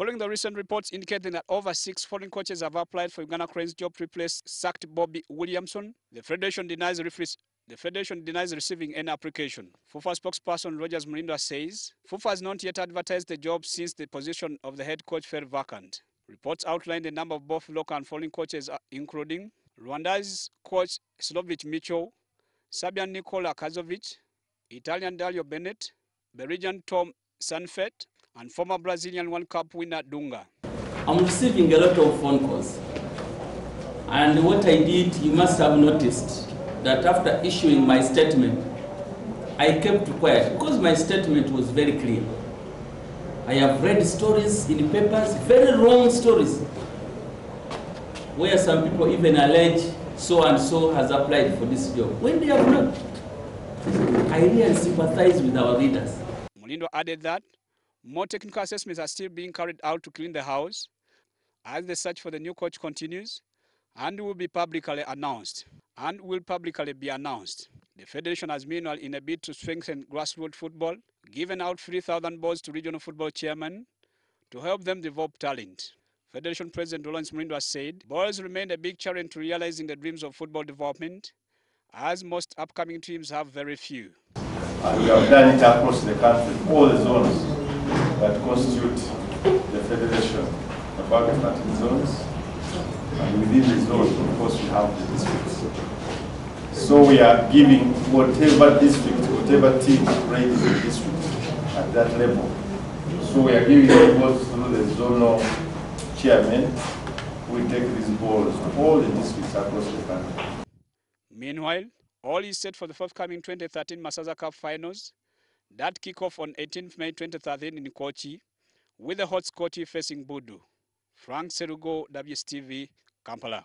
Following the recent reports indicating that over 6 foreign coaches have applied for Uganda Cranes job to replace sacked Bobby Williamson, the Federation denies receiving any application. FUFA spokesperson Rogers Mulindwa says FUFA has not yet advertised the job since the position of the head coach fell vacant. Reports outline the number of both local and foreign coaches, including Rwanda's coach Slovic Mitchell, Serbian Nikola Kazovic, Italian Dario Bennett, Belgian Tom Sanfet, and former Brazilian World Cup winner Dunga. I'm receiving a lot of phone calls. And what I did, you must have noticed that after issuing my statement, I kept quiet because my statement was very clear. I have read stories in papers, very wrong stories, where some people even allege so and so has applied for this job, when they have not. I really sympathize with our readers. Mulindwa added that more technical assessments are still being carried out to clean the house as the search for the new coach continues and will publicly be announced. The Federation has meanwhile, in a bid to strengthen grassroots football, given out 3,000 balls to regional football chairmen to help them develop talent. Federation President Lawrence Mulindwa said balls remain a big challenge to realizing the dreams of football development, as most upcoming teams have very few. And we have done it across the country, all the zones that constitute the Federation, about 13 zones. And within the zones, of course, we have the districts. So we are giving whatever district, whatever team rates the district at that level. So we are giving the balls through the zonal chairman who will take these balls to all the districts across the country. Meanwhile, all is set for the forthcoming 2013 Masaza Cup finals that kick off on 18th May 2013 in Kochi, with the host Kochi facing Budu. Frank Serugo, WSTV, Kampala.